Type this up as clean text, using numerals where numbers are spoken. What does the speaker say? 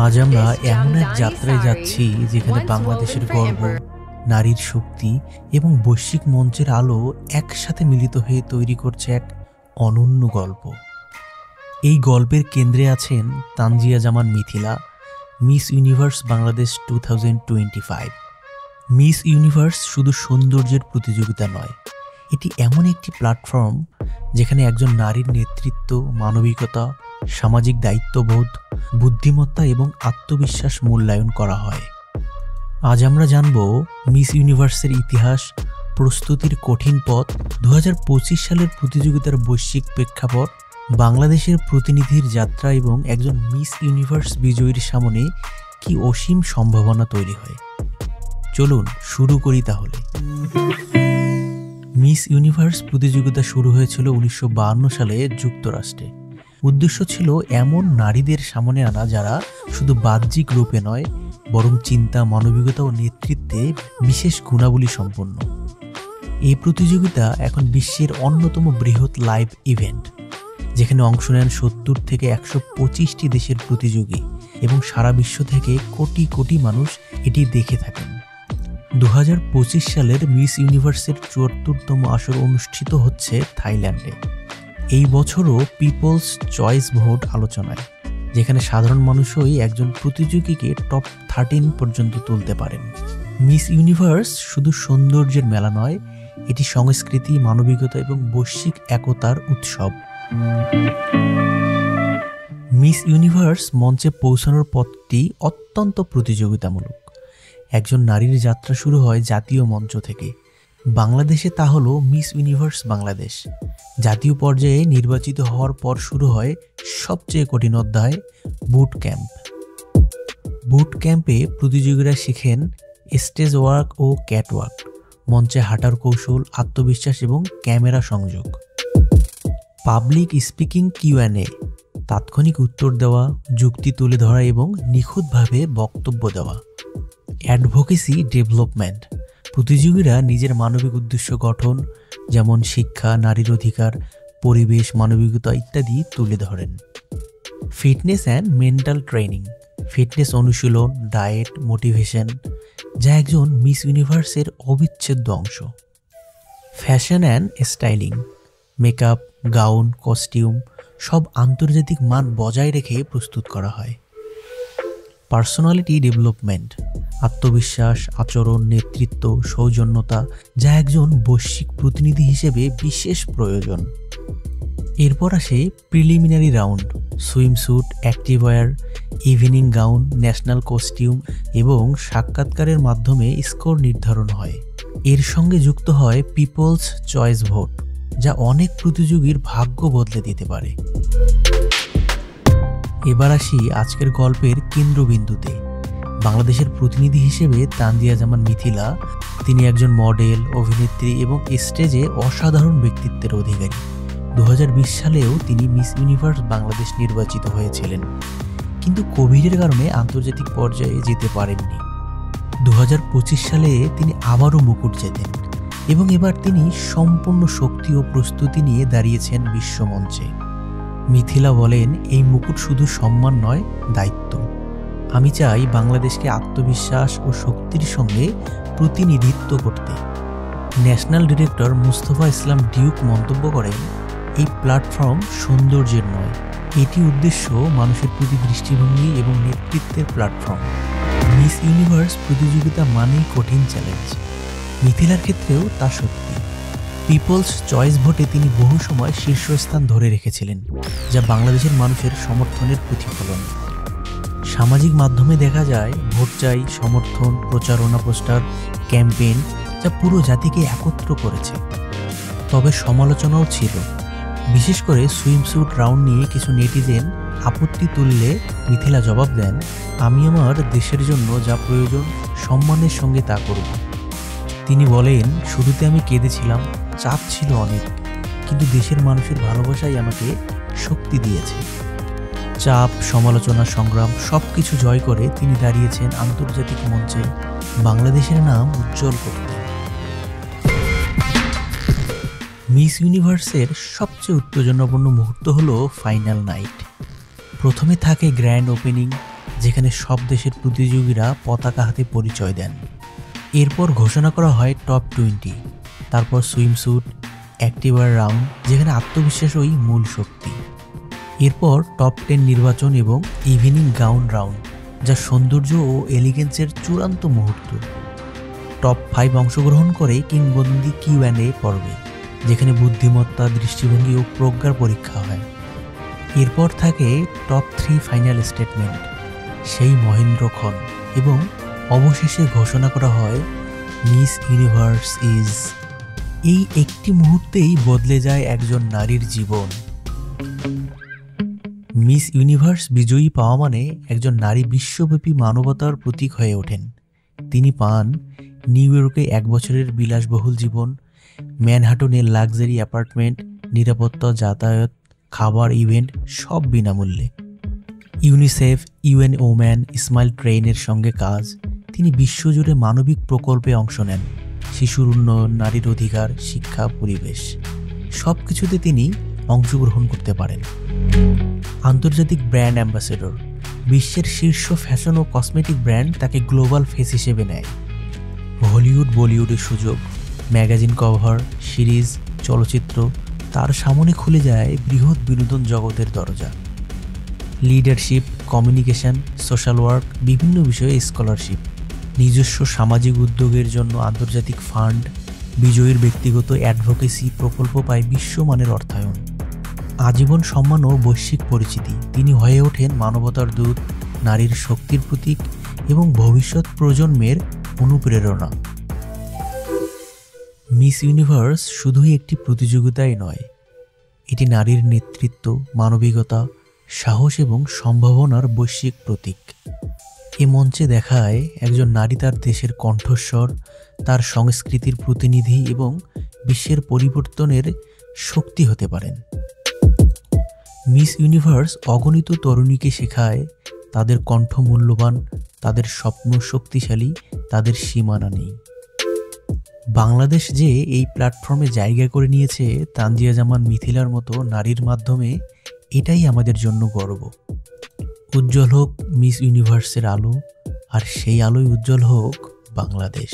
আজ আমরা এমন এক যাত্রায় যাচ্ছি যেখানে বাংলাদেশের গর্ব, নারীর শক্তি এবং বৈশ্বিক মঞ্চের আলো একসাথে মিলিত হয়ে তৈরি করছে এক অনন্য গল্প। এই গল্পের কেন্দ্রে আছেন Tanzia Zaman Mithila, Miss Universe Bangladesh 2025। Miss Universe শুধু সৌন্দর্যের প্রতিযোগিতা নয়, এটি এমন একটি প্ল্যাটফর্ম যেখানে একজন নারীর নেতৃত্ব, মানবিকতা, সামাজিক দায়িত্ববোধ, বুদ্ধিমত্তা এবং আত্মবিশ্বাস মূল্যায়ন করা হয়। আজ আমরা জানব মিস ইউনিভার্সের ইতিহাস, প্রস্তুতির কঠিন পথ, 2025 সালের প্রতিযোগিতার বৈশ্বিক প্রেক্ষাপট, বাংলাদেশের প্রতিনিধির যাত্রা এবং একজন মিস ইউনিভার্স বিজয়ীর সামনে কি অসীম সম্ভাবনা তৈরি হয়। চলুন শুরু করি তাহলে। মিস ইউনিভার্স প্রতিযোগিতা শুরু হয়েছিল 1952 সালে যুক্তরাষ্ট্রে। উদ্দেশ্য ছিল এমন নারীদের সামনে আনা যারা শুধু বাহ্যিক রূপে নয়, বরং চিন্তা, মানবিকতা ও নেতৃত্বে বিশেষ গুণাবলী সম্পন্ন। এই প্রতিযোগিতা এখন বিশ্বের অন্যতম বৃহৎ লাইভ ইভেন্ট, যেখানে অংশ নেন 70 থেকে 125টি দেশের প্রতিযোগী এবং সারা বিশ্ব থেকে কোটি কোটি মানুষ এটি দেখে থাকেন। 2025 সালের মিস ইউনিভার্সের 74তম আসর অনুষ্ঠিত হচ্ছে থাইল্যান্ডে। এই বছরও পিপলস চয়েস ভোট আলোচনায়, যেখানে সাধারণ মানুষই একজন প্রতিযোগীকে টপ 13 পর্যন্ত তুলতে পারেন। মিস ইউনিভার্স শুধু সৌন্দর্যের মেলা নয়, এটি সংস্কৃতি, মানবিকতা এবং বৈশ্বিক একতার উৎসব। মিস ইউনিভার্স মঞ্চে পৌঁছানোর পথটি অত্যন্ত প্রতিযোগিতামূলক। একজন নারীর যাত্রা শুরু হয় জাতীয় মঞ্চ থেকে। বাংলাদেশে তা হলো মিস ইউনিভার্স বাংলাদেশ। জাতীয় পর্যায়ে নির্বাচিত হওয়ার পর শুরু হয় সবচেয়ে কঠিন অধ্যায়, বুট ক্যাম্প। বুট ক্যাম্পে প্রতিযোগীরা শিখেন স্টেজ ওয়ার্ক ও ক্যাটওয়ার্ক, মঞ্চে হাঁটার কৌশল, আত্মবিশ্বাস এবং ক্যামেরা সংযোগ। পাবলিক স্পিকিং, কিউএনএ, তাৎক্ষণিক উত্তর দেওয়া, যুক্তি তুলে ধরা এবং নিখুঁতভাবে বক্তব্য দেওয়া। অ্যাডভোকেসি ডেভেলপমেন্ট, প্রতিযোগীরা নিজের মানবিক উদ্দেশ্য গঠন, যেমন শিক্ষা, নারীর অধিকার, পরিবেশ, মানবিকতা ইত্যাদি তুলে ধরেন। Fitness and mental training, fitness অনুশীলন, ডায়েট, মোটিভেশন, যা একজন মিস ইউনিভার্সের অবিচ্ছেদ্য অংশ। Fashion and styling, makeup, gown, costume সব আন্তর্জাতিক মান বজায় রেখে প্রস্তুত করা হয়। পার্সোনালিটি ডেভেলপমেন্ট, আত্মবিশ্বাস, আচরণ, নেতৃত্ব, সৌজন্যতা, যা একজন বৈশ্বিক প্রতিনিধি হিসেবে বিশেষ প্রয়োজন। এরপর আসে preliminary round, swimsuit, activewear, evening gown, national costume এবং সাক্ষাৎকারের মাধ্যমে স্কোর নির্ধারণ হয়। এর সঙ্গে যুক্ত হয় পিপলস চয়েস ভোট, যা অনেক প্রতিযোগীর ভাগ্য বদলে দিতে পারে। এবার আসি আজকের গল্পের কেন্দ্রবিন্দুতে। বাংলাদেশের প্রতিনিধি হিসেবে তানজিয়া জামান মিথিলা। তিনি একজন মডেল, অভিনেত্রী এবং স্টেজে অসাধারণ ব্যক্তিত্বের অধিকারী। 2020 সালেও তিনি মিস ইউনিভার্স বাংলাদেশ নির্বাচিত হয়েছিলেন, কিন্তু কোভিডের কারণে আন্তর্জাতিক পর্যায়ে যেতে পারেননি। 2025 সালে তিনি আবারও মুকুট জেতেন এবং এবার তিনি সম্পূর্ণ শক্তি ও প্রস্তুতি নিয়ে দাঁড়িয়েছেন বিশ্বমঞ্চে। মিথিলা বলেন, এই মুকুট শুধু সম্মান নয়, দায়িত্ব। আমি চাই বাংলাদেশকে আত্মবিশ্বাস ও শক্তির সঙ্গে প্রতিনিধিত্ব করতে। ন্যাশনাল ডিরেক্টর মুস্তফা ইসলাম ডিউক মন্তব্য করেন, এই প্ল্যাটফর্ম সৌন্দর্যের নয়, এটি উদ্দেশ্য, মানুষের প্রতি দৃষ্টিভঙ্গি এবং নেতৃত্বের প্ল্যাটফর্ম। মিস ইউনিভার্স প্রতিযোগিতা মানেই কঠিন চ্যালেঞ্জ। মিথিলার ক্ষেত্রেও তা সত্যি। পিপলস চয়েস ভোটে তিনি বহু সময় শীর্ষস্থান ধরে রেখেছিলেন, যা বাংলাদেশের মানুষের সমর্থনের প্রতিফলন। সামাজিক মাধ্যমে দেখা যায় ভোট চাই, সমর্থন, প্রচারণা, পোস্টার, ক্যাম্পেইন, যা পুরো জাতিকে একত্র করেছে। তবে সমালোচনাও ছিল, বিশেষ করে সুইমস্যুট রাউন্ড নিয়ে কিছু নেটিজেন আপত্তি তুললে মিথিলা জবাব দেন, আমি আমার দেশের জন্য যা প্রয়োজন সম্মানের সঙ্গে তা করব। তিনি বলেন, শুরুতে আমি কেঁদেছিলাম, চাপ ছিল অনেক, কিন্তু দেশের মানুষের ভালোবাসাই আমাকে শক্তি দিয়েছে। চাপ, সমালোচনা, সংগ্রাম সবকিছু জয় করে তিনি দাঁড়িয়েছেন আন্তর্জাতিক মঞ্চে বাংলাদেশের নাম উজ্জ্বল করতে। মিস ইউনিভার্সের সবচেয়ে উত্তেজনাপূর্ণ মুহূর্ত হলো ফাইনাল নাইট। প্রথমে থাকে গ্র্যান্ড ওপেনিং, যেখানে সব দেশের প্রতিযোগীরা পতাকা হাতে পরিচয় দেন। এরপর ঘোষণা করা হয় টপ 20, তারপর সুইমস্যুট, অ্যাক্টিভার রাউন্ড, যেখানে আত্মবিশ্বাসই মূল শক্তি। এরপর টপ 10 নির্বাচন এবং ইভিনিং গাউন রাউন্ড, যা সৌন্দর্য ও এলিগেন্সের চূড়ান্ত মুহূর্ত। টপ 5 অংশগ্রহণ করে কিংবদন্তি Q&A পর্বে, যেখানে বুদ্ধিমত্তা, দৃষ্টিভঙ্গি ও প্রজ্ঞার পরীক্ষা হয়। এরপর থাকে টপ 3 ফাইনাল স্টেটমেন্ট, সেই মহেন্দ্রক্ষণ, এবং অবশেষে ঘোষণা করা হয় মিস ইউনিভার্স ইজ। এই একটি মুহূর্তেই বদলে যায় একজন নারীর জীবন। মিস ইউনিভার্স বিজয়ী পাওয়া মানে একজন নারী বিশ্বব্যাপী মানবতার প্রতীক হয়ে ওঠেন। তিনি পান নিউ ইয়র্কে 1 বছরের বিলাসবহুল জীবন, ম্যানহাটনের লাক্সারি অ্যাপার্টমেন্ট, নিরাপত্তা, যাতায়াত, খাবার, ইভেন্ট সব বিনামূল্যে। ইউনিসেফ, UN ওম্যান, স্মাইল ট্রেইনের সঙ্গে কাজ। তিনি বিশ্বজুড়ে মানবিক প্রকল্পে অংশ নেন, শিশুর উন্নয়ন, নারীর অধিকার, শিক্ষা, পরিবেশ, সব কিছুতে তিনি অংশগ্রহণ করতে পারেন। আন্তর্জাতিক ব্র্যান্ড অ্যাম্বাসেডর, বিশ্বের শীর্ষ ফ্যাশন ও কসমেটিক ব্র্যান্ড তাকে গ্লোবাল ফেস হিসেবে নেয়। হলিউড, বলিউডের সুযোগ, ম্যাগাজিন কভার, সিরিজ, চলচ্চিত্র, তার সামনে খুলে যায় বৃহৎ বিনোদন জগতের দরজা। লিডারশিপ, কমিউনিকেশন, সোশ্যাল ওয়ার্ক, বিভিন্ন বিষয়ে স্কলারশিপ, নিজস্ব সামাজিক উদ্যোগের জন্য আন্তর্জাতিক ফান্ড, বিজয়ীর ব্যক্তিগত অ্যাডভোকেসি প্রকল্প পায় বিশ্বমানের অর্থায়ন, আজীবন সম্মান ও বৈশ্বিক পরিচিতি। তিনি হয়ে ওঠেন মানবতার দূত, নারীর শক্তির প্রতীক এবং ভবিষ্যৎ প্রজন্মের অনুপ্রেরণা। মিস ইউনিভার্স শুধুই একটি প্রতিযোগিতাই নয়, এটি নারীর নেতৃত্ব, মানবিকতা, সাহস এবং সম্ভাবনার বৈশ্বিক প্রতীক। এ মঞ্চে দেখায় একজন নারী তার দেশের কণ্ঠস্বর, তার সংস্কৃতির প্রতিনিধি এবং বিশ্বের পরিবর্তনের শক্তি হতে পারেন। মিস ইউনিভার্স অগণিত তরুণীকে শেখায় তাদের কণ্ঠ মূল্যবান, তাদের স্বপ্ন শক্তিশালী, তাদের সীমানা নেই। বাংলাদেশ যে এই প্ল্যাটফর্মে জায়গা করে নিয়েছে তানজিয়া জামান মিথিলার মতো নারীর মাধ্যমে, এটাই আমাদের জন্য গর্ব। উজ্জ্বল হোক মিস ইউনিভার্সের আলো, আর সেই আলোয় উজ্জ্বল হোক বাংলাদেশ।